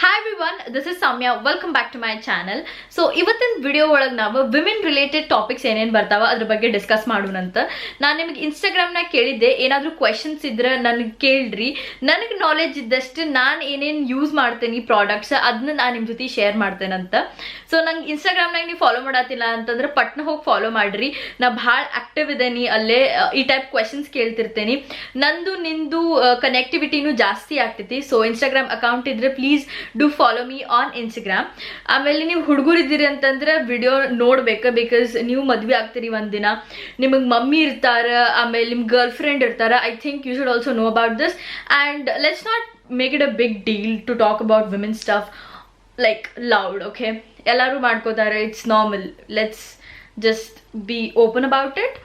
Hi everyone, this is Samya. Welcome back to my channel. So ಇವತ್ತಿನ video ಒಳಗೆ ನಾವು women related topics ಏನೇನು ಬರ್ತಾವ ಅದ್ರ ಬಗ್ಗೆ ಡಿಸ್ಕಸ್ ಮಾಡೋಣಂತ. ನಾನು ನಿಮಗೆ ಇನ್ಸ್ಟಾಗ್ರಾಮ್ನಾಗ ಕೇಳಿದ್ದೆ, ಏನಾದರೂ ಕ್ವೆಶನ್ಸ್ ಇದ್ರೆ ನನಗೆ ಕೇಳ್ರಿ. ನನಗೆ ನಾಲೆಜ್ ಇದ್ದಷ್ಟು ನಾನು ಏನೇನು ಯೂಸ್ ಮಾಡ್ತೇನೆ ಪ್ರಾಡಕ್ಟ್ಸ್ ಅದನ್ನ ನಾನು ನಿಮ್ಮ ಜೊತೆ ಶೇರ್ ಮಾಡ್ತೇನಂತ. ಸೊ ನಂಗೆ ಇನ್ಸ್ಟಾಗ್ರಾಮ್ನಾಗ ನೀವು ಫಾಲೋ ಮಾಡತ್ತಿಲ್ಲ ಅಂತಂದ್ರೆ ಪಟ್ನ ಹೋಗಿ ಫಾಲೋ ಮಾಡ್ರಿ. ನಾ ಭಾಳ ಆಕ್ಟಿವ್ ಇದ್ದೇನೆ ಅಲ್ಲೇ. ಈ ಟೈಪ್ ಕ್ವೆಶನ್ಸ್ ಕೇಳ್ತಿರ್ತೇನೆ. ನಂದು ನಿಂದು ಕನೆಕ್ಟಿವಿಟಿನೂ ಜಾಸ್ತಿ ಆಗ್ತೈತಿ. ಸೊ ಇನ್ಸ್ಟಾಗ್ರಾಮ್ ಅಕೌಂಟ್ ಇದ್ರೆ please do follow me on Instagram. ಆಮೇಲೆ ನೀವು ಹುಡುಗರಿದ್ದೀರಿ ಅಂತಂದ್ರೆ ವಿಡಿಯೋ ನೋಡ್ಬೇಕು, ಬಿಕಾಸ್ ನೀವು ಮದ್ವೆ ಆಗ್ತೀರಿ ಒಂದಿನ, ನಿಮಗೆ ಮಮ್ಮಿ ಇರ್ತಾರ, ಆಮೇಲೆ ನಿಮ್ಮ ಗರ್ಲ್ ಫ್ರೆಂಡ್ ಇರ್ತಾರ. I think you should also know about this and let's not make it a big deal to talk about women stuff like loud. Okay, ಎಲ್ಲರೂ ಮಾಡ್ಕೋತಾರೆ, it's normal. Let's just be open about it.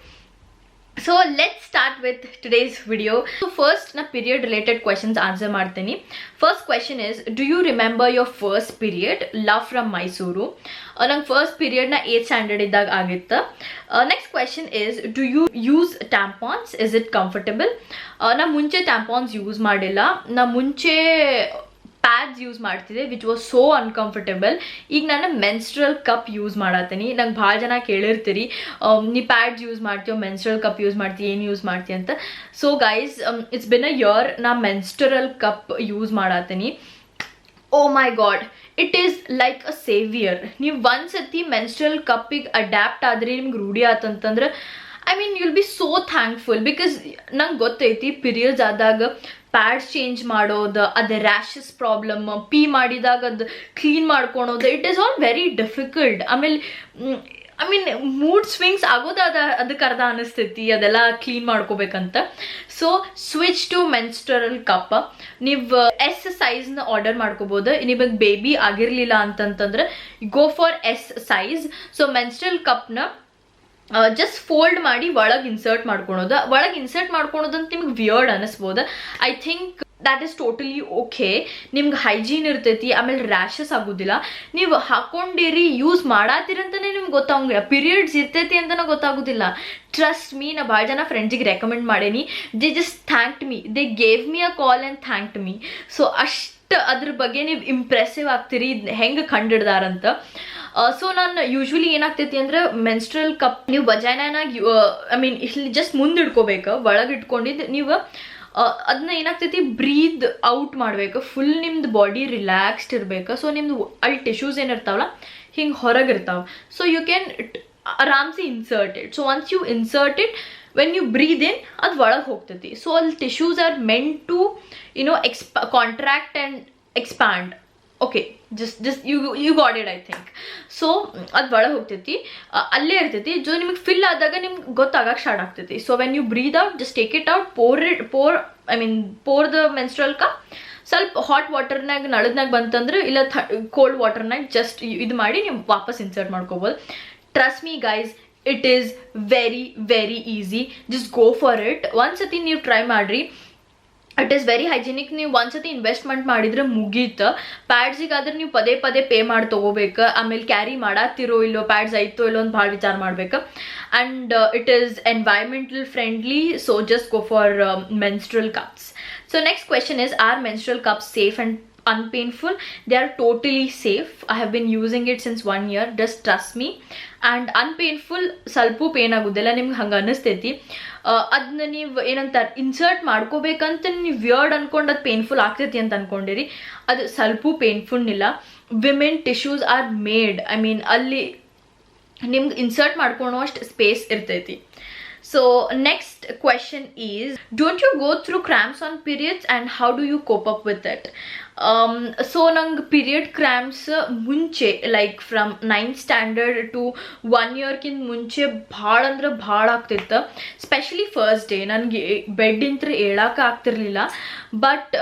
So let's start with today's video. So first na period related questions answer ಮಾಡ್ತೀನಿ. First question is, do you remember your first period? Love from Mysuru. ನಂಗೆ first period ನ 8th standard ಇದ್ದಾಗ ಆಗಿತ್ತು. Next question is, do you use tampons? Is it comfortable? ನಾ ಮುಂಚೆ tampons use ಮಾಡಿಲ್ಲ. ನಾ ಮುಂಚೆ ಪ್ಯಾಡ್ಸ್ ಯೂಸ್ ಮಾಡ್ತಿದ್ದೆ, ವಿಚ್ ವಾಸ್ ಸೋ ಅನ್ಕಂಫರ್ಟೇಬಲ್. ಈಗ ನಾನು ಮೆನ್ಸ್ಟ್ರಲ್ ಕಪ್ ಯೂಸ್ ಮಾಡತ್ತೀನಿ. ನಂಗೆ ಭಾಳ ಜನ ಕೇಳಿರ್ತೀರಿ, ನೀ ಪ್ಯಾಡ್ಸ್ ಯೂಸ್ ಮಾಡ್ತೀಯೋ, ಮೆನ್ಸ್ಟ್ರಲ್ ಕಪ್ ಯೂಸ್ ಮಾಡ್ತೀವಿ, ಏನು ಯೂಸ್ ಮಾಡ್ತೀವಿ ಅಂತ. So guys, it's been a year ನಾ ಮೆನ್ಸ್ಟ್ರಲ್ ಕಪ್ ಯೂಸ್ ಮಾಡತ್ತೀನಿ. Oh my god, it is like a saviour. ನೀವು ಒಂದ್ಸತಿ ಮೆನ್ಸ್ಟ್ರಲ್ ಕಪ್ಪಿಗೆ ಅಡ್ಯಾಪ್ಟ್ ಆದ್ರಿ, ನಿಮ್ಗೆ ರೂಢಿ ಆತಂತಂದ್ರೆ I mean you'll be so thankful. Because ನಂಗೆ ಗೊತ್ತೈತಿ ಪೀರಿಯಡ್ಸ್ ಆದಾಗ ಪ್ಯಾಡ್ಸ್ ಚೇಂಜ್ ಮಾಡೋದು, ಅದೇ ರ್ಯಾಷಸ್ ಪ್ರಾಬ್ಲಮ್, ಪೀ ಮಾಡಿದಾಗ ಅದು ಕ್ಲೀನ್ ಮಾಡ್ಕೊಳೋದು, it is all very difficult. ಆಮೇಲೆ ಐ ಮೀನ್ ಮೂಡ್ ಸ್ವಿಂಗ್ಸ್ ಆಗೋದು ಅದಕ್ಕೆ ಅರ್ಧ ಅನಿಸ್ತೈತಿ ಅದೆಲ್ಲ ಕ್ಲೀನ್ ಮಾಡ್ಕೋಬೇಕಂತ. So switch to menstrual cup. ನೀವು ಎಸ್ ಸೈಜ್ನ ಆರ್ಡರ್ ಮಾಡ್ಕೋಬೋದು. ನಿಮಗೆ ಬೇಬಿ ಆಗಿರಲಿಲ್ಲ ಅಂತಂತಂದ್ರೆ go for S size. So menstrual ಕಪ್ನ ಜಸ್ಟ್ ಫೋಲ್ಡ್ ಮಾಡಿ ಒಳಗೆ ಇನ್ಸರ್ಟ್ ಮಾಡ್ಕೊಳೋದು. ಒಳಗೆ ಇನ್ಸರ್ಟ್ ಮಾಡ್ಕೊಳೋದಂತ ನಿಮ್ಗೆ ವಿಯರ್ಡ್ ಅನಿಸ್ಬೋದು. I think that is totally okay. ನಿಮ್ಗೆ ಹೈಜೀನ್ ಇರ್ತೈತಿ, ಆಮೇಲೆ ರ್ಯಾಷಸ್ ಆಗೋದಿಲ್ಲ. ನೀವು ಹಾಕೊಂಡಿರಿ, ಯೂಸ್ ಮಾಡಾತಿರಂತಾನೆ ನಿಮ್ಗೆ ಗೊತ್ತಾಗಂಗಿಲ್ಲ. ಪೀರಿಯಡ್ಸ್ ಇರ್ತೈತಿ ಅಂತಲೂ ಗೊತ್ತಾಗೋದಿಲ್ಲ. ಟ್ರಸ್ಟ್ ಮೀ, ನಾ ಭಾಳ ಜನ ಫ್ರೆಂಡ್ಸಿಗೆ ರೆಕಮೆಂಡ್ ಮಾಡೇನಿ. They just thanked me, they gave me a call and thanked me. So ಅಷ್ಟು ಅದ್ರ ಬಗ್ಗೆ ನೀವು ಇಂಪ್ರೆಸಿವ್ ಆಗ್ತೀರಿ ಹೆಂಗೆ ಕಂಡಿಡ್ದಾರಂತ. ಸೊ ನಾನು ಯೂಶ್ವಲಿ ಏನಾಗ್ತೈತಿ ಅಂದ್ರೆ ಮೆನ್ಸ್ಟ್ರಲ್ ಕಪ್ ನೀವು ವಜೈನಾಗಿ ಐ ಮೀನ್ ಇಲ್ಲಿ ಜಸ್ಟ್ ಮುಂದೆ ಇಟ್ಕೋಬೇಕು. ಒಳಗೆ ಇಟ್ಕೊಂಡಿದ್ದು ನೀವು ಅದನ್ನ ಏನಾಗ್ತೈತಿ ಬ್ರೀದ್ ಔಟ್ ಮಾಡಬೇಕು. ಫುಲ್ ನಿಮ್ದು ಬಾಡಿ ರಿಲ್ಯಾಕ್ಸ್ಡ್ ಇರಬೇಕು. ಸೊ ನಿಮ್ದು ಅಲ್ಲಿ ಟಿಶ್ಯೂಸ್ ಏನಿರ್ತಾವಲ್ಲ ಹಿಂಗೆ ಹೊರಗಿರ್ತಾವೆ. ಸೊ ಯು ಕ್ಯಾನ್ ಆರಾಮ್ಸೆ insert it. So once you insert it, when you breathe in ಅದು ಒಳಗೆ ಹೋಗ್ತೈತಿ. ಸೊ ಅಲ್ಲಿ tissues are meant to contract and expand. Okay, just you got it I think. So ಅದು ಒಳಗೆ ಹೋಗ್ತೈತಿ, ಅಲ್ಲೇ ಇರ್ತೈತಿ. ಜೊ ನಿಮಗೆ ಫಿಲ್ ಆದಾಗ ನಿಮ್ಗೆ ಗೊತ್ತಾಗಕ್ಕೆ ಸ್ಟಾರ್ಟ್ ಆಗ್ತೈತಿ. So when you breathe out, just take it out, pour the menstrual cup. ಸ್ವಲ್ಪ ಹಾಟ್ ವಾಟರ್ನಾಗ ನಳದ್ನಾಗ ಬಂತಂದ್ರೆ ಇಲ್ಲ ಕೋಲ್ಡ್ ವಾಟರ್ನಾಗ ಜಸ್ಟ್ ಇದು ಮಾಡಿ ನೀವು ವಾಪಸ್ ಇನ್ಸರ್ಟ್ ಮಾಡ್ಕೋಬೋದು. Trust me guys, it is very very easy. Just go for it. ಒಂದ್ಸತಿ ನೀವು ಟ್ರೈ ಮಾಡಿರಿ. It is very hygienic. ನೀವು ಒಂದ್ಸತಿ ಇನ್ವೆಸ್ಟ್ಮೆಂಟ್ ಮಾಡಿದ್ರೆ ಮುಗೀತು. ಪ್ಯಾಡ್ಸಿಗಾದ್ರೆ ನೀವು ಪದೇ ಪದೇ ಪೇ ಮಾಡಿ ತೊಗೋಬೇಕು. ಆಮೇಲೆ ಕ್ಯಾರಿ ಮಾಡಾತಿರೋ ಇಲ್ಲೋ, ಪ್ಯಾಡ್ಸ್ ಐತೋ ಇಲ್ಲೋ ಅಂತ ಭಾಳ ವಿಚಾರ ಮಾಡ್ಬೇಕು. And it is environmental friendly. So just go for menstrual cups. So next question is, are menstrual cups safe and unpainful? They are totally safe. I have been using it since 1 year. Just trust me. And unpainful, ಸ್ವಲ್ಪ pain ಆಗೋದಿಲ್ಲ. ನಿಮ್ಗೆ ಹಂಗೆ ಅನ್ನಿಸ್ತೈತಿ ಅದನ್ನ ನೀವು ಏನಂತಾರೆ insert ಮಾಡ್ಕೋಬೇಕಂತ ನೀವು weird ಅನ್ಕೊಂಡು ಅದು ಪೇನ್ಫುಲ್ ಆಗ್ತೈತಿ ಅಂತ ಅನ್ಕೊಂಡಿರಿ. ಅದು ಸ್ವಲ್ಪ ಪೇನ್ಫುಲ್ ಇಲ್ಲ. Women tissues are made, I mean ಅಲ್ಲಿ ನಿಮ್ಗೆ ಇನ್ಸರ್ಟ್ ಮಾಡ್ಕೊಳೋ ಅಷ್ಟು ಸ್ಪೇಸ್ ಇರ್ತೈತಿ. So next question is, don't you go through cramps on periods and how do you cope up with it? So ನಂಗೆ ಪೀರಿಯಡ್ ಕ್ರ್ಯಾಂಪ್ಸ್ ಮುಂಚೆ like from 9th standard to 1 yearಕ್ಕಿಂತ ಮುಂಚೆ ಭಾಳ ಅಂದ್ರೆ ಭಾಳ ಆಗ್ತಿತ್ತು. ಸ್ಪೆಷಲಿ ಫಸ್ಟ್ ಡೇ ನನಗೆ ಬೆಡ್ಡಿಂತ್ರ ಹೇಳಕ್ಕೆ ಆಗ್ತಿರ್ಲಿಲ್ಲ. ಬಟ್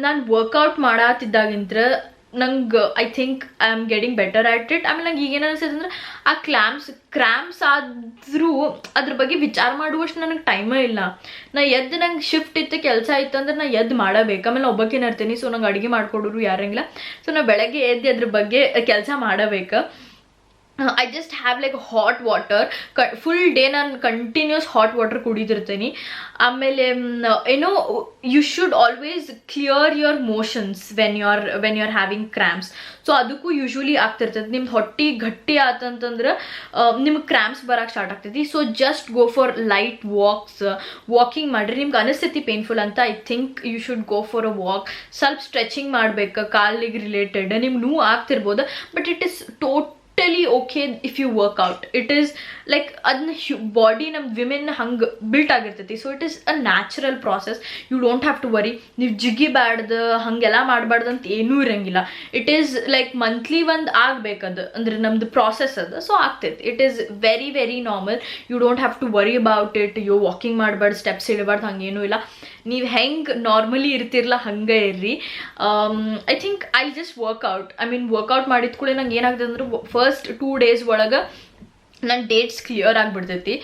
ನಾನು ವರ್ಕೌಟ್ ಮಾಡತ್ತಿದ್ದಾಗಿಂತ್ರ ನಂಗೆ I think I am getting better at it. ಆಮೇಲೆ ನಂಗೆ ಈಗೇನು ಅನಿಸ್ತೈತೆ ಅಂದ್ರೆ ಆ ಕ್ರ್ಯಾಂಪ್ಸ್ ಆದರೂ ಅದ್ರ ಬಗ್ಗೆ ವಿಚಾರ ಮಾಡುವಷ್ಟು ನನಗೆ ಟೈಮೇ ಇಲ್ಲ. ನಾ ಎದ್ದು ನಂಗೆ ಶಿಫ್ಟ್ ಇತ್ತು, ಕೆಲಸ ಇತ್ತು ಅಂದ್ರೆ ನಾ ಎದ್ದು ಮಾಡಬೇಕು. ಆಮೇಲೆ ಒಬ್ಬಕ್ಕೇನು ಇರ್ತೀನಿ. ಸೊ ನಂಗೆ ಅಡುಗೆ ಮಾಡ್ಕೊಡೋರು ಯಾರಂಗಿಲ್ಲ. ಸೊ ನಾ ಬೆಳಗ್ಗೆ ಎದ್ದು ಅದ್ರ ಬಗ್ಗೆ ಕೆಲಸ ಮಾಡಬೇಕು. I just have like hot water, full day ನಾನು ಕಂಟಿನ್ಯೂಸ್ ಹಾಟ್ ವಾಟರ್ ಕುಡಿದಿರ್ತೀನಿ. ಆಮೇಲೆ ಏನೋ you should always clear your motions when you are having cramps. So ಅದಕ್ಕೂ ಯೂಶ್ವಲಿ ಆಗ್ತಿರ್ತದೆ. ನಿಮ್ದು ಹೊಟ್ಟೆ ಗಟ್ಟಿ ಆತಂತಂದ್ರೆ ನಿಮ್ಗೆ ಕ್ರ್ಯಾಂಪ್ಸ್ ಬರೋಕ್ಕೆ ಸ್ಟಾರ್ಟ್ ಆಗ್ತೈತಿ. So just go for light walking ಮಾಡಿರಿ. ನಿಮ್ಗೆ ಅನಿಸ್ತೈತಿ ಪೇನ್ಫುಲ್ ಅಂತ, I think you should go for a walk. ಸ್ವಲ್ಪ ಸ್ಟ್ರೆಚಿಂಗ್ ಮಾಡ್ಬೇಕು ಕಾಲಿಗೆ ರಿಲೇಟೆಡ್. ನಿಮ್ಗೆ ನೋವು ಆಗ್ತಿರ್ಬೋದು, but it is totally okay if you work out. It is like adna body nam women hang built agirtati, so it is a natural process. You don't have to worry. ನೀವು ಜಿಗಿ ಬ್ಯಾಡ್ದು ಹಂಗೆಲ್ಲ ಮಾಡಬಾರ್ದು ಅಂತ ಏನೂ ಇರಂಗಿಲ್ಲ. It is like monthly ಒಂದು ಆಗ್ಬೇಕದು, ಅಂದರೆ ನಮ್ದು ಪ್ರಾಸೆಸ್ ಅದು. ಸೊ ಆಗ್ತೈತಿ. It is very very normal. You don't have to worry about it. You walking ಮಾಡಬಾರ್ದು, ಸ್ಟೆಪ್ಸ್ ಇಡಬಾರ್ದು, ಹಂಗೇನೂ ಇಲ್ಲ. ನೀವು ಹೆಂಗೆ ನಾರ್ಮಲಿ ಇರ್ತಿರಲ್ಲ ಹಂಗೆ ಇರ್ರಿ. I think I just workout. I mean workout ಮಾಡಿದ ಕೂಡ ನಂಗೆ ಏನಾಗ್ತದೆ ಅಂದ್ರೆ ಫಸ್ಟ್ 2 days ಒಳಗೆ ನನ್ನ ಡೇಟ್ಸ್ ಕ್ಲಿಯರ್ ಆಗಿಬಿಡ್ತೈತಿ.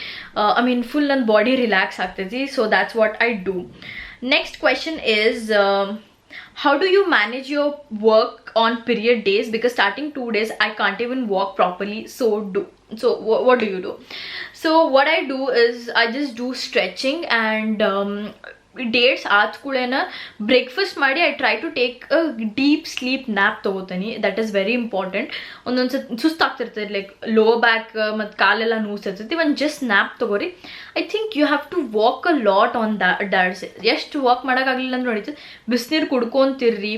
ಐ ಮೀನ್ ಫುಲ್ ನನ್ನ ಬಾಡಿ ರಿಲ್ಯಾಕ್ಸ್ ಆಗ್ತೈತಿ. So that's what I do. Next question is how do you manage your work on period days? Because starting 2 days I can't even walk properly. So what do you do? So what I do is I just do stretching and dates ಆದ ಕೂಡೇನ breakfast ಮಾಡಿ I try to take a deep sleep nap ತೊಗೋತೀನಿ. That is very important. ಒಂದೊಂದು ಸುಸ್ತಾಗ್ತಿರ್ತದೆ, like low back ಮತ್ತು ಕಾಲೆಲ್ಲ ನೋವ್ತಿರ್ತೈತಿ. ಒಂದು ಜಸ್ಟ್ ನ್ಯಾಪ್ ತೊಗೋರಿ. I think you have to walk a lot on that's. ಎಷ್ಟು ವಾಕ್ ಮಾಡೋಕ್ಕಾಗಲಿಲ್ಲ ಅಂದ್ರೆ ನಡೀತದೆ, ಬಿಸಿನೀರು ಕುಡ್ಕೊತಿರ್ರಿ.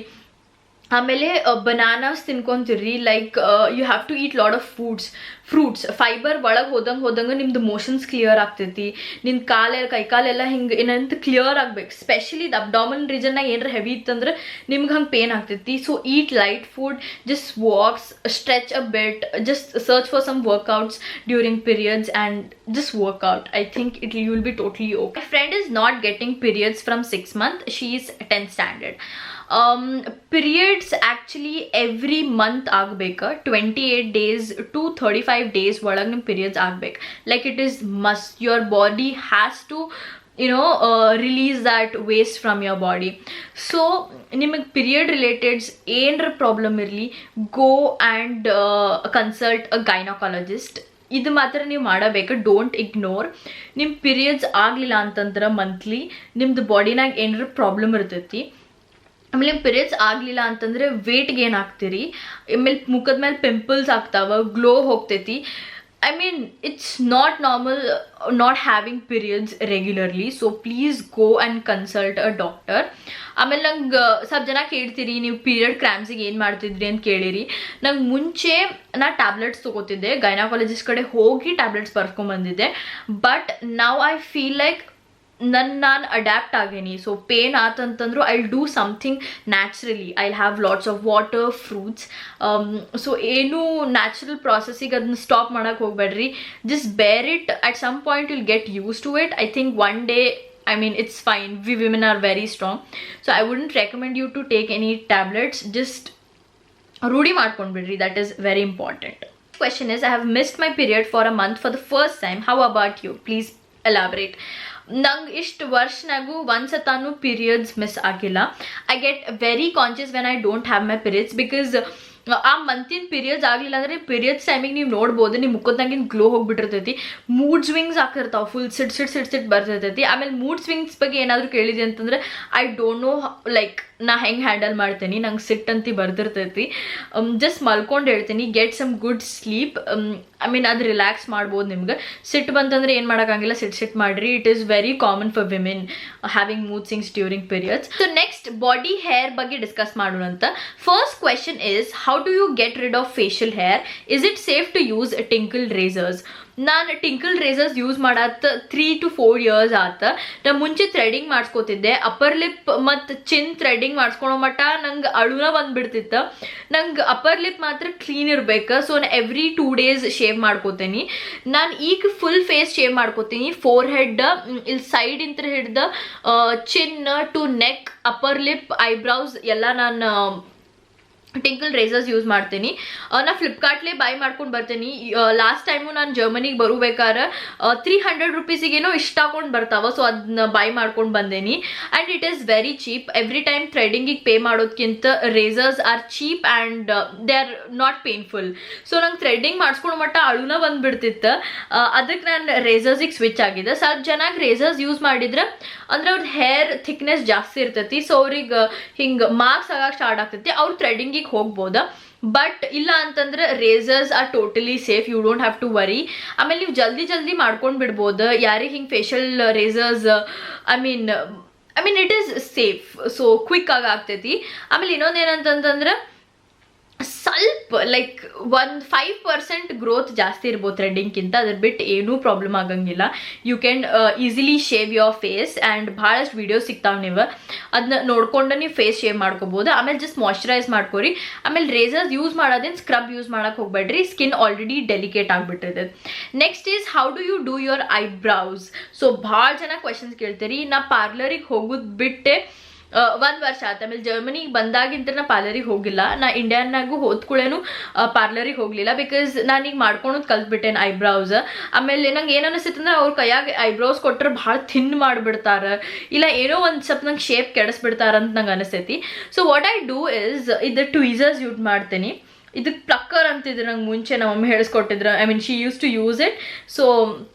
ಆಮೇಲೆ ಬನಾನಾಸ್ ತಿನ್ಕೊಂತಿರ್ರಿ. Like you have to eat lot of fruits. Fibre ಒಳಗೆ ಹೋದಂಗೆ ನಿಮ್ದು ಮೋಷನ್ಸ್ ಕ್ಲಿಯರ್ ಆಗ್ತೈತಿ. ನಿನ್ನ ಕೈಕಾಲೆಲ್ಲ ಹಿಂಗೆ ಏನಂತ ಕ್ಲಿಯರ್ ಆಗ್ಬೇಕು. ಸ್ಪೆಷಲಿ ದ ಅಬ್ಡಾಮನ್ ರೀಜನ್ನಾಗ ಏನಾರ ಹೆವಿ ಇತ್ತಂದ್ರೆ ನಿಮ್ಗೆ ಹಂಗೆ ಪೇನ್ ಆಗ್ತೈತಿ. So eat light food, just walks, stretch a bit, just search for some workouts during periods and just work out. I think you will be totally okay. My friend is not getting periods from 6 months. She is 10th standard. Periods actually every month ಆಗ್ಬೇಕು. 28 days to 35 days ಒಳಗೆ ನಿಮ್ಮ periods ಆಗ್ಬೇಕು. Like it is must. Your body has to release that waste from your body. So ನಿಮಗೆ period ರಿಲೇಟೆಡ್ಸ್ ಏನರ problem ಇರಲಿ, go and consult a gynaecologist. ಇದು ಮಾತ್ರ ನೀವು ಮಾಡಬೇಕು. Don't ignore. ನಿಮ್ಮ ಪೀರಿಯಡ್ಸ್ ಆಗಲಿಲ್ಲ ಅಂತಂದ್ರೆ ಮಂತ್ಲಿ ನಿಮ್ದು ಬಾಡಿನಾಗ ಏನಾರ ಪ್ರಾಬ್ಲಮ್ ಇರ್ತೈತಿ. ಆಮೇಲೆ ಪೀರಿಯಡ್ಸ್ ಆಗಲಿಲ್ಲ ಅಂತಂದರೆ ವೇಟ್ ಗೇನ್ ಆಗ್ತೀರಿ. ಆಮೇಲೆ ಮುಖದ ಮೇಲೆ ಪಿಂಪಲ್ಸ್ ಆಗ್ತಾವ, glow ಹೋಗ್ತೈತಿ. I mean, it's not normal not having periods regularly. So please go and consult a doctor. ಆಮೇಲೆ ನಂಗೆ ಸ್ವಲ್ಪ ಜನ ಕೇಳ್ತೀರಿ, ನೀವು ಪೀರಿಯಡ್ ಕ್ರ್ಯಾಂಪ್ಸಿಗೆ ಏನು ಮಾಡ್ತಿದ್ರಿ ಅಂತ ಕೇಳಿರಿ. ನಂಗೆ ಮುಂಚೆ ನಾ ಟ್ಯಾಬ್ಲೆಟ್ಸ್ ತೊಗೋತಿದ್ದೆ, ಗೈನಕಾಲಜಿಸ್ಟ್ ಕಡೆ ಹೋಗಿ ಟ್ಯಾಬ್ಲೆಟ್ಸ್ ಬರ್ಕೊಂಬಂದಿದ್ದೆ. But now I feel like ನಾನು ಅಡ್ಯಾಪ್ಟ್ ಆಗೇನಿ. ಸೊ ಪೇನ್ ಆತಂತಂದ್ರು I do something naturally. I have lots of water, fruits. So ಏನು ನ್ಯಾಚುರಲ್ ಪ್ರಾಸೆಸಿಗೆ ಅದನ್ನ ಸ್ಟಾಪ್ ಮಾಡೋಕ್ಕೆ ಹೋಗ್ಬೇಡ್ರಿ. Just bear it. At some point will get used to it. I think one day, I mean, it's fine. We women are very strong. So I wouldn't recommend you to take any tablets. Just ರೂಢಿ ಮಾಡ್ಕೊಂಡ್ಬಿಡ್ರಿ. That is very important. Question is, I have missed my period for a month for the first time. How about you? Please elaborate. ನಂಗೆ ಇಷ್ಟು ವರ್ಷನಾಗೂ ಒಂದ್ಸತಾನು periods miss ಆಗಿಲ್ಲ. I get very conscious when I don't have my periods. Because ಆ ಮಂತಿನ periods ಆಗಲಿಲ್ಲ ಅಂದರೆ periods ಟೈಮಿಗೆ ನೀವು ನೋಡ್ಬೋದು, ನಿಮ್ಮ ಮುಖದಾಗಿನ ಗ್ಲೋ ಹೋಗ್ಬಿಟ್ಟಿರ್ತೈತಿ. ಮೂಡ್ ಸ್ವಿಂಗ್ಸ್ ಆಗ್ತಿರ್ತಾವೆ, ಫುಲ್ ಸಿಟ್ ಬರ್ತಿರ್ತೈತಿ. ಆಮೇಲೆ ಮೂಡ್ ಸ್ವಿಂಗ್ಸ್ ಬಗ್ಗೆ ಏನಾದರೂ ಕೇಳಿದೆ ಅಂತಂದರೆ ಐ ಡೋಂಟ್ ನೋ ಲೈಕ್ ನಾ ಹೆಂಗೆ ಹ್ಯಾಂಡಲ್ ಮಾಡ್ತೀನಿ. ನಂಗೆ ಸಿಟ್ಟಂತಿ ಬರ್ತಿರ್ತೈತಿ. ಜಸ್ಟ್ ಮಲ್ಕೊಂಡು ಹೇಳ್ತೀನಿ, get some good sleep. I mean ಅದು ರಿಲ್ಯಾಕ್ಸ್ ಮಾಡ್ಬೋದು ನಿಮ್ಗೆ. ಸಿಟ್ಟು ಬಂತಂದ್ರೆ ಏನು ಮಾಡೋಕ್ಕಾಗಿಲ್ಲ, ಸಿಟ್ ಮಾಡಿರಿ. It is very common for women having mood swings during periods. So next body hair ಬಗ್ಗೆ ಡಿಸ್ಕಸ್ ಮಾಡೋಣ ಅಂತ. First question is, how do you get rid of facial hair? Is it safe to use Tinkle razors? ನಾನು Tinkle razors use ಮಾಡತ್ತ 3 to 4 years ಆತ. ನಾನು ಮುಂಚೆ threading ಮಾಡಿಸ್ಕೋತಿದ್ದೆ. Upper lip ಮತ್ತು ಚಿನ್ threading ಮಾಡಿಸ್ಕೊಳೋ ಮಟ್ಟ ನಂಗೆ ಅಳುನ ಬಂದುಬಿಡ್ತಿತ್ತು. ನಂಗೆ ಅಪ್ಪರ್ ಲಿಪ್ ಮಾತ್ರ ಕ್ಲೀನ್ ಇರಬೇಕು. ಸೊ ನಾನು ಎವ್ರಿ 2 days ಶೇವ್ ಮಾಡ್ಕೋತೀನಿ. ನಾನು ಈಗ ಫುಲ್ ಫೇಸ್ ಶೇವ್ ಮಾಡ್ಕೋತೀನಿ. ಫೋರ್ ಹೆಡ್ ಇಲ್ಲಿ ಸೈಡ್ ಇಂತ ಹಿಡ್ದು ಚಿನ್ ಟು ನೆಕ್, ಅಪ್ಪರ್ ಲಿಪ್, ಐಬ್ರೌಸ್ ಎಲ್ಲ ನಾನು ಟಿಂಕಲ್ ರೇಸರ್ಸ್ ಯೂಸ್ ಮಾಡ್ತೀನಿ. ನಾ ಫ್ಲಿಪ್ಕಾರ್ಟ್ಲೇ ಬೈ ಮಾಡ್ಕೊಂಡು ಬರ್ತೀನಿ. ಲಾಸ್ಟ್ ಟೈಮು ನಾನು ಜರ್ಮನಿಗೆ ಬರಬೇಕಾದ್ರೆ 300 ರುಪೀಸಿಗೇನೋ ಇಷ್ಟ ಹಾಕೊಂಡು ಬರ್ತಾವ. ಸೊ ಅದನ್ನ ಬೈ ಮಾಡ್ಕೊಂಡು ಬಂದೇನಿ and it is very cheap. Every time ಥ್ರೆಡಿಂಗಿಗೆ ಪೇ ಮಾಡೋದಕ್ಕಿಂತ razors are cheap and they are not painful. So ನಂಗೆ ಥ್ರೆಡಿಂಗ್ ಮಾಡಿಸ್ಕೊಳ್ಳೋ ಮಟ್ಟ ಅಳುನ ಬಂದುಬಿಡ್ತಿತ್ತು. ಅದಕ್ಕೆ ನಾನು ರೇಸರ್ಸಿಗೆ ಸ್ವಿಚ್ ಆಗಿದೆ. ಸ್ವಲ್ಪ ಜನಾಗಿ ರೇಸರ್ಸ್ ಯೂಸ್ ಮಾಡಿದ್ರೆ ಅಂದ್ರೆ ಅವ್ರದ್ದು ಹೇರ್ ಥಿಕ್ನೆಸ್ ಜಾಸ್ತಿ ಇರ್ತೈತಿ. ಸೊ ಅವ್ರಿಗೆ ಹಿಂಗೆ ಮಾರ್ಕ್ಸ್ ಆಗಕ್ಕೆ ಸ್ಟಾರ್ಟ್ ಆಗ್ತೈತಿ. ಅವ್ರು ಥ್ರೆಡಿಂಗಿಗೆ ಹೋಗ್ಬೋದಾ, ಬಟ್ ಇಲ್ಲ ಅಂತಂದ್ರೆ razors are totally safe. You don't have to worry. ಆಮೇಲೆ ನೀವು ಜಲ್ದಿ ಮಾಡ್ಕೊಂಡು ಬಿಡ್ಬೋದು. ಯಾರಿಗೆ ಹಿಂಗೆ facial razors I mean it is safe. So quick ಆಗಿ ಆಗ್ತೈತಿ. ಆಮೇಲೆ ಇನ್ನೊಂದು ಏನಂತಂದ್ರೆ ಸ್ವಲ್ಪ ಲೈಕ್ 5% ಗ್ರೋತ್ ಜಾಸ್ತಿ ಇರ್ಬೋದು ಥ್ರೆಡಿಂಗ್ಗಿಂತ. ಅದ್ರ ಬಿಟ್ಟು ಏನೂ ಪ್ರಾಬ್ಲಮ್ ಆಗಂಗಿಲ್ಲ. You can easily shave your face and ಭಾಳಷ್ಟು ವೀಡಿಯೋಸ್ ಸಿಗ್ತಾವೆ. ನೀವು ಅದನ್ನ ನೋಡ್ಕೊಂಡು ನೀವು ಫೇಸ್ ಶೇವ್ ಮಾಡ್ಕೋಬೋದು. ಆಮೇಲೆ ಜಸ್ಟ್ ಮಾಯ್ಶ್ಚರೈಸ್ ಮಾಡ್ಕೊರಿ. ಆಮೇಲೆ ರೇಸರ್ಸ್ ಯೂಸ್ ಮಾಡೋದೇನು ಸ್ಕ್ರಬ್ ಯೂಸ್ ಮಾಡೋಕೆ ಹೋಗ್ಬೇಡ್ರಿ. ಸ್ಕಿನ್ ಆಲ್ರೆಡಿ ಡೆಲಿಕೇಟ್ ಆಗಿಬಿಟ್ಟಿದೆ. Next is how do you do your eyebrows. So ಭಾಳ ಜನ ಕ್ವೆಶನ್ಸ್ ಕೇಳ್ತೀರಿ. ನಾ ಪಾರ್ಲರಿಗೆ ಹೋಗೋದು ಬಿಟ್ಟೆ 1 ವರ್ಷ ಆಯ್ತು. ಆಮೇಲೆ ಜರ್ಮನಿಗೆ ಬಂದಾಗಿಂತ ನಾ ಪಾರ್ಲರಿಗೆ ಹೋಗಿಲ್ಲ. ನಾ ಇಂಡಿಯಾನಾಗೂ ಹೋದ್ಕೂಳೇನು ಪಾರ್ಲರಿಗೆ ಹೋಗಲಿಲ್ಲ. ಬಿಕಾಸ್ ನಾನೀಗ ಮಾಡ್ಕೊಳೋದು ಕಲ್ತ್ಬಿಟ್ಟೇನೆ ಐಬ್ರೌಸ್. ಆಮೇಲೆ ನಂಗೆ ಏನು ಅನಿಸ್ತೈತೆ ಅಂದ್ರೆ ಅವ್ರ ಕೈಯಾಗ ಐಬ್ರೌಸ್ ಕೊಟ್ಟರೆ ಭಾಳ ಥಿನ್ ಮಾಡಿಬಿಡ್ತಾರೆ, ಇಲ್ಲ ಏನೋ ಒಂದು ಸ್ವಲ್ಪ ನಂಗೆ ಶೇಪ್ ಕೆಡಿಸ್ಬಿಡ್ತಾರೆ ಅಂತ ನಂಗೆ ಅನಿಸ್ತೈತಿ. So what I do is ಇದು ಟ್ವೀಸರ್ಸ್ ಯೂಸ್ ಮಾಡ್ತೀನಿ. ಇದಕ್ಕೆ ಪ್ಲಕ್ಕರ್ ಅಂತಿದ್ರು ನಂಗೆ ಮುಂಚೆ ನಮ್ಮ ಮಮ್ಮಿ ಹೇಳಿಸ್ಕೊಟ್ಟಿದ್ರು. I mean she used to use it. So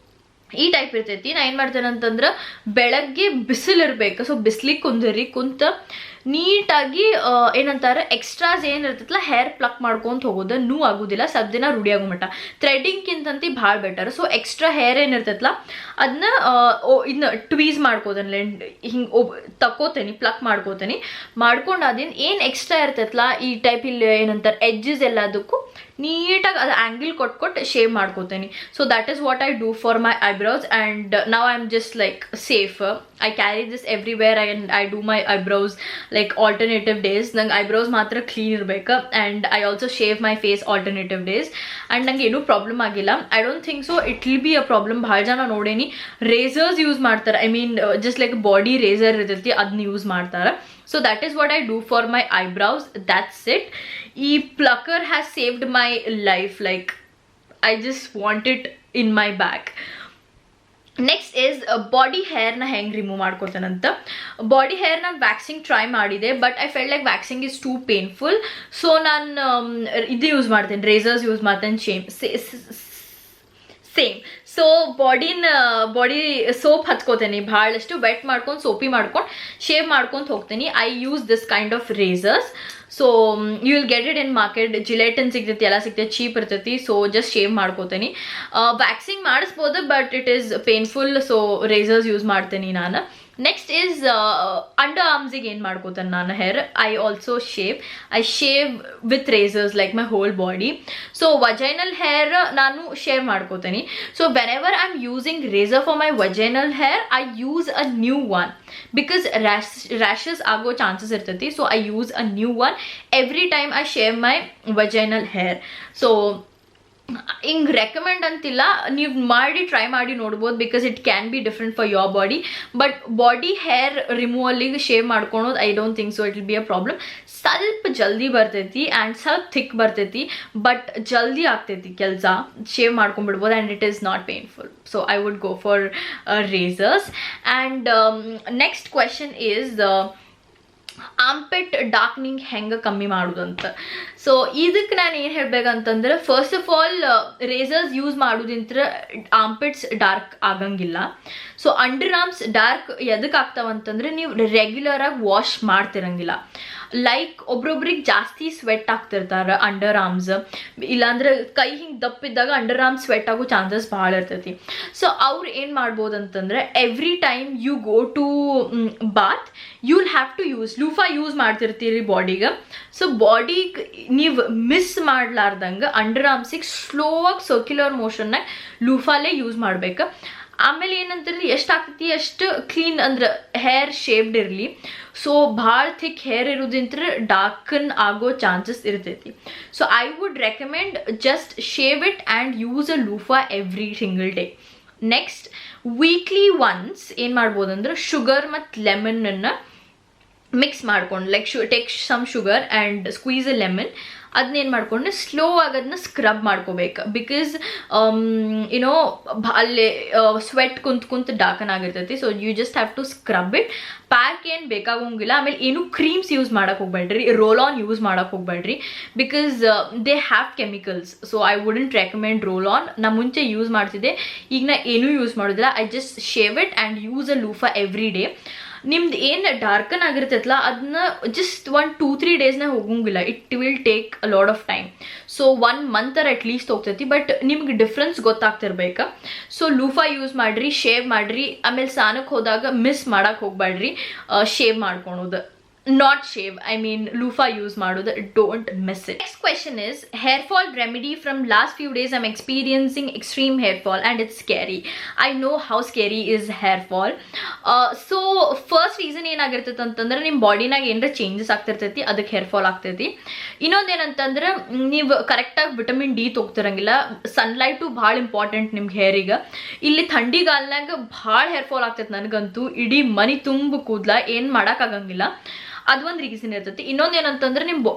ಈ ಟೈಪ್ ಇರ್ತೈತಿ. ನಾ ಏನು ಮಾಡ್ತೇನೆ ಅಂತಂದ್ರೆ ಬೆಳಗ್ಗೆ ಬಿಸಿಲಿರ್ಬೇಕು. ಸೊ ಬಿಸಿಲಿಗೆ ಕುಂತ ನೀಟಾಗಿ ಏನಂತಾರೆ ಎಕ್ಸ್ಟ್ರಾಸ್ ಏನಿರ್ತೈತಲ್ಲ ಹೇರ್ ಪ್ಲಕ್ ಮಾಡ್ಕೊಂತ ಹೋಗೋದು. ನೋವು ಆಗೋದಿಲ್ಲ. ಸ್ವಲ್ಪ ದಿನ ರೂಢಿ ಆಗೋ ಮಟ್ಟ ಥ್ರೆಡಿಂಗ್ಗಿಂತಂತಿ ಭಾಳ ಬೆಟರ್. ಸೊ ಎಕ್ಸ್ಟ್ರಾ ಹೇರ್ ಏನಿರ್ತೈತಲ್ಲ ಅದನ್ನ ಇದನ್ನ ಟ್ವೀಸ್ ಮಾಡ್ಕೋತೇನೆ. ಹಿಂಗೆ ತಕೋತೇನೆ, ಪ್ಲಕ್ ಮಾಡ್ಕೋತೇನೆ. ಮಾಡ್ಕೊಂಡು ಅದೇನು ಏನು ಎಕ್ಸ್ಟ್ರಾ ಇರ್ತೈತಲ್ಲ ಈ ಟೈಪ್ ಇಲ್ಲಿ ಏನಂತಾರೆ ಎಡ್ಜಸ್ ಎಲ್ಲದಕ್ಕೂ ನೀಟಾಗಿ ಅದು ಆ್ಯಂಗಲ್ ಕೊಟ್ಟು ಶೇವ್ ಮಾಡ್ಕೋತೇನೆ. So that is what I do for my eyebrows and now I am just like safe. I carry this everywhere and I do my eyebrows like alternative days. ನಂಗೆ eyebrows ಮಾತ್ರ clean ಇರಬೇಕು and I also shave my face alternative days and ನಂಗೆ ಏನೂ problem ಆಗಿಲ್ಲ. I don't think so it will be a problem. ಭಾಳ ಜನ ನೋಡೇನಿ razors use ಮಾಡ್ತಾರೆ. I mean just like body racer ಇರ್ತೈತಿ ಅದನ್ನ ಯೂಸ್ ಮಾಡ್ತಾರೆ. So that is what I do for my eyebrows. That's it. E plucker has saved my life. Like I just want it in my bag. Next is body ಹೇರ್ನ ಹೆಂಗೆ remove ಮಾಡ್ಕೊತಾನಂತ. Body hair ನಾನು waxing try ಮಾಡಿದೆ, but I felt like waxing is too painful. So ನಾನು ಇದು use ಮಾಡ್ತೇನೆ, razors use ಮಾಡ್ತೇನೆ. Same so body soap ಹಚ್ಕೋತೇನೆ. ಭಾಳಷ್ಟು ವೆಟ್ ಮಾಡ್ಕೊಂಡು ಸೋಪಿ ಮಾಡ್ಕೊಂಡು ಶೇವ್ ಮಾಡ್ಕೊಂಡು ಹೋಗ್ತೀನಿ. I use this kind of razors. So you will get it in market. ಜಿಲೆಟನ್ ಸಿಗ್ತೈತಿ, ಎಲ್ಲ ಸಿಗ್ತೈತಿ, ಚೀಪ್ ಇರ್ತೈತಿ. ಸೊ ಜಸ್ಟ್ ಶೇವ್ ಮಾಡ್ಕೋತೀನಿ. ವ್ಯಾಕ್ಸಿಂಗ್ ಮಾಡಿಸ್ಬೋದು, but it is painful. So razors use ಮಾಡ್ತೀನಿ ನಾನು. ನೆಕ್ಸ್ಟ್ ಈಸ್ ಅಂಡರ್ ಆರ್ಮ್ಸಿಗೆ ಏನು ಮಾಡ್ಕೋತಾನೆ ನಾನು hair. I also shave with razors like my whole body. So vaginal hair ನಾನು ಶೇವ್ ಮಾಡ್ಕೋತೀನಿ. So whenever I am using razor for my vaginal hair I use a new one because rashes ಆಗೋ chances ಇರ್ತೈತಿ. So I use a new one every time I shave my vaginal hair. So ಹಿಂಗೆ recommend ಅಂತಿಲ್ಲ, ನೀವು try ಮಾಡಿ ನೋಡ್ಬೋದು. Because it can be different for your body. But body hair ರಿಮೂವಲ್ಲಿಗೆ shave ಮಾಡ್ಕೊಳೋದು I don't think so it will be a problem. ಸ್ವಲ್ಪ ಜಲ್ದಿ ಬರ್ತೈತಿ ಆ್ಯಂಡ್ ಸ್ವಲ್ಪ ಥಿಕ್ ಬರ್ತೈತಿ, ಬಟ್ ಜಲ್ದಿ ಆಗ್ತೈತಿ ಕೆಲಸ. ಶೇವ್ ಮಾಡ್ಕೊಂಡ್ಬಿಡ್ಬೋದು and it is not painful. So I would go for razors. And next question is armpit darkening ಹೆಂಗೆ ಕಮ್ಮಿ ಮಾಡೋದಂತ. ಸೊ ಇದಕ್ಕೆ ನಾನು ಏನು ಹೇಳ್ಬೇಕಂತಂದ್ರೆ first of all razors use ಮಾಡೋದಿಂತ್ರ ಆಂಪೆಟ್ಸ್ ಡಾರ್ಕ್ ಆಗಂಗಿಲ್ಲ. ಸೊ ಅಂಡರ್ ಆರ್ಮ್ಸ್ ಡಾರ್ಕ್ ಎದಕ್ಕೆ ಆಗ್ತಾವಂತಂದ್ರೆ ನೀವು ರೆಗ್ಯುಲರಾಗಿ ವಾಶ್ ಮಾಡ್ತಿರಂಗಿಲ್ಲ. ಲೈಕ್ ಒಬ್ರೊಬ್ರಿಗೆ ಜಾಸ್ತಿ ಸ್ವೆಟ್ ಆಗ್ತಿರ್ತಾರೆ ಅಂಡರ್ ಆರ್ಮ್ಸ್, ಇಲ್ಲಾಂದ್ರೆ ಕೈ ಹಿಂಗೆ ದಪ್ಪಿದ್ದಾಗ ಅಂಡರ್ ಆರ್ಮ್ಸ್ ಸ್ವೆಟ್ ಆಗೋ ಚಾನ್ಸಸ್ ಭಾಳ ಇರ್ತೈತಿ. ಸೊ ಅವ್ರು ಏನು ಮಾಡ್ಬೋದು ಅಂತಂದ್ರೆ every time you go to bath you will have to use loofah use ಮಾಡ್ತಿರ್ತೀರಿ ಬಾಡಿಗೆ. ಸೊ ಬಾಡಿಗೆ ನೀವು ಮಿಸ್ ಮಾಡ್ಲಾರ್ದಂಗೆ ಅಂಡರ್ ಆರ್ಮ್ಸಿಗೆ ಸ್ಲೋ ಆಗಿ ಸರ್ಕ್ಯುಲರ್ ಮೋಷನ್ನಾಗ ಲೂಫಾಲೇ ಯೂಸ್ ಮಾಡ್ಬೇಕು. ಆಮೇಲೆ ಏನಂತಂದ್ರೆ ಎಷ್ಟು ಆಗ್ತೈತಿ ಅಷ್ಟು ಕ್ಲೀನ್ ಅಂದ್ರೆ ಹೇರ್ ಶೇವ್ಡ್ ಇರಲಿ. ಸೊ ಭಾಳ ಥಿಕ್ ಹೇರ್ ಇರೋದಿಂತ್ರ ಡಾರ್ಕನ್ ಆಗೋ ಚಾನ್ಸಸ್ ಇರ್ತೈತಿ. So I would recommend just shave it and use a loofah every single day. Next weekly once ಏನು ಮಾಡ್ಬೋದಂದ್ರೆ ಶುಗರ್ ಮತ್ತು ಲೆಮನನ್ನು ಮಿಕ್ಸ್ ಮಾಡ್ಕೊಂಡು like take some sugar and squeeze a lemon, ಅದನ್ನೇನು ಮಾಡ್ಕೊಂಡು ಸ್ಲೋ ಆಗಿ ಅದನ್ನ ಸ್ಕ್ರಬ್ ಮಾಡ್ಕೋಬೇಕು. ಬಿಕಾಸ್ ಯುನೋ ಅಲ್ಲೇ ಸ್ವೆಟ್ ಕುಂತ್ ಡಾಕನ್ ಆಗಿರ್ತೈತಿ. So you just have to scrub it. Pack ಏನು ಬೇಕಾಗೋಂಗಿಲ್ಲ. ಆಮೇಲೆ ಏನು ಕ್ರೀಮ್ಸ್ ಯೂಸ್ ಮಾಡಕ್ಕೆ ಹೋಗ್ಬೇಡ್ರಿ, ರೋಲ್ ಆನ್ ಯೂಸ್ ಮಾಡಕ್ಕೆ ಹೋಗ್ಬೇಡ್ರಿ, because they have chemicals. So I wouldn't recommend roll on. ನಾ ಮುಂಚೆ ಯೂಸ್ ಮಾಡ್ತಿದ್ದೆ, ಈಗ ನಾ ಏನೂ ಯೂಸ್ ಮಾಡೋದಿಲ್ಲ. I just shave it and use a loofah every day. ನಿಮ್ದು ಏನು ಡಾರ್ಕನ್ ಆಗಿರ್ತೈತಲ್ಲ ಅದನ್ನ ಜಸ್ಟ್ 1-2-3 ಡೇಸ್ನಾಗ ಹೋಗಂಗಿಲ್ಲ. It will take a lot of time. So 1 month at least ಹೋಗ್ತೈತಿ. ಬಟ್ ನಿಮ್ಗೆ ಡಿಫ್ರೆನ್ಸ್ ಗೊತ್ತಾಗ್ತಿರ್ಬೇಕಾ. ಸೊ ಲೂಫಾ ಯೂಸ್ ಮಾಡ್ರಿ, ಶೇವ್ ಮಾಡ್ರಿ. ಆಮೇಲೆ ಸ್ನಾನಕ್ಕೆ ಹೋದಾಗ ಮಿಸ್ ಮಾಡಕ್ಕೆ ಹೋಗ್ಬೇಡ್ರಿ ಶೇವ್ ಮಾಡ್ಕೊಳೋದು. Not shave, I mean loofah use ಮಾಡೋದು. Don't miss it. Next question is hair fall remedy. From last few days I'm experiencing extreme hair fall and it's scary. I know how scary is hair fall. So first reason ಏನಾಗಿರ್ತೈತೆ ಅಂತಂದ್ರೆ ನಿಮ್ಮ ಬಾಡಿನಾಗ ಏನಾರ changes ಆಗ್ತಿರ್ತೈತಿ, ಅದಕ್ಕೆ hair fall ಆಗ್ತೈತಿ. ಇನ್ನೊಂದೇನಂತಂದ್ರೆ ನೀವು ಕರೆಕ್ಟಾಗಿ vitamin D ತೊಗ್ತಿರಂಗಿಲ್ಲ. Sunlight ಭಾಳ important ನಿಮ್ಗೆ ಹೇರಿಗೆ. ಇಲ್ಲಿ ಥಂಡಿಗಾಲ್ನಾಗ ಭಾಳ ಹೇರ್ ಫಾಲ್ ಆಗ್ತೈತೆ. ನನಗಂತೂ ಇಡೀ ಮನಿ ತುಂಬ ಕೂದಲ, ಏನು ಮಾಡೋಕ್ಕಾಗಂಗಿಲ್ಲ. ಅದೊಂದು ರೀಸನ್ ಇರ್ತೈತಿ. ಇನ್ನೊಂದೇನಂತಂದ್ರೆ ನಿಮ್ಮ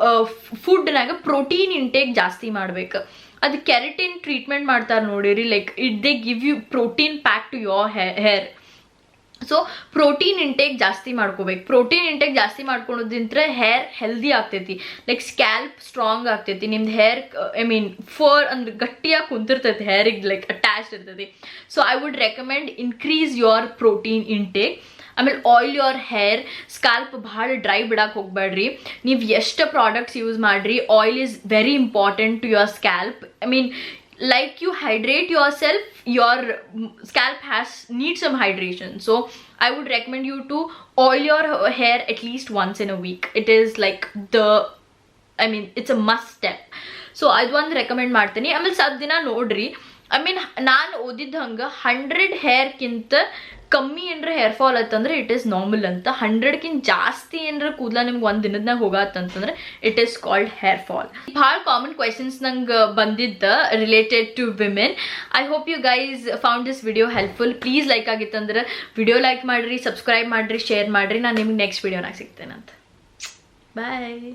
ಫುಡ್ನಾಗ ಪ್ರೋಟೀನ್ ಇಂಟೇಕ್ ಜಾಸ್ತಿ ಮಾಡ್ಬೇಕು. ಅದು ಕೆರಟಿನ್ ಟ್ರೀಟ್ಮೆಂಟ್ ಮಾಡ್ತಾರೆ ನೋಡಿರಿ, like they give you protein pack to your hair. So protein intake ಜಾಸ್ತಿ ಮಾಡ್ಕೋಬೇಕು. ಪ್ರೋಟೀನ್ ಇಂಟೇಕ್ ಜಾಸ್ತಿ ಮಾಡ್ಕೊಳೋದ್ರಿಂದ ಹೇರ್ ಹೆಲ್ದಿ ಆಗ್ತೈತಿ, ಲೈಕ್ ಸ್ಕ್ಯಾಲ್ಪ್ ಸ್ಟ್ರಾಂಗ್ ಆಗ್ತೈತಿ. ನಿಮ್ದು ಹೇರ್ ಐ ಮೀನ್ ಫರ್ ಅಂದ್ರೆ ಗಟ್ಟಿಯಾಗಿ ಕುಂತಿರ್ತೈತಿ, ಹೇರಿಗೆ ಲೈಕ್ ಅಟ್ಯಾಚ್ ಇರ್ತೈತಿ. So I would recommend increase your protein intake. ಆಮೇಲೆ ಆಯಿಲ್ ಯೋರ್ ಹೇರ್. ಸ್ಕ್ಯಾಲ್ಪ್ ಭಾಳ ಡ್ರೈ ಬಿಡಕ್ಕೆ ಹೋಗ್ಬೇಡ್ರಿ. ನೀವು ಎಷ್ಟು ಪ್ರಾಡಕ್ಟ್ಸ್ ಯೂಸ್ ಮಾಡಿರಿ, oil is very important to your scalp. I mean like you hydrate yourself, your scalp needs some hydration. So I would recommend you to oil your hair at least once in a week. It is like it's a must step. So ಅದು ಒಂದು recommend ಮಾಡ್ತೀನಿ. ಆಮೇಲೆ ಸ್ವಲ್ಪ ದಿನ ನೋಡ್ರಿ, I mean ನಾನು ಓದಿದ್ದ ಹಂಗೆ 100 ಹೇರ್ಗಿಂತ ಕಮ್ಮಿ ಏನಾರ ಹೇರ್ ಫಾಲ್ ಆಯ್ತಂದ್ರೆ ಇಟ್ ಈಸ್ ನಾರ್ಮಲ್ ಅಂತ. 100ಕ್ಕಿಂತ ಜಾಸ್ತಿ ಏನಾರ ಕೂದಲ ನಿಮ್ಗೆ ಒಂದು ದಿನದಾಗ ಹೋಗತ್ತಂತಂದ್ರೆ it is called hair fall. ಭಾಳ ಕಾಮನ್ ಕ್ವೆಶನ್ಸ್ ನಂಗೆ ಬಂದಿದ್ದ related to women. I hope you guys found this video helpful. Please like ಆಗಿತ್ತಂದ್ರೆ ವಿಡಿಯೋ ಲೈಕ್ ಮಾಡಿರಿ, ಸಬ್ಸ್ಕ್ರೈಬ್ ಮಾಡಿರಿ, ಶೇರ್ ಮಾಡಿರಿ. ನಾನು ನಿಮ್ಗೆ ನೆಕ್ಸ್ಟ್ ವಿಡಿಯೋನಾಗ ಸಿಗ್ತೇನಂತ. ಬಾಯ್.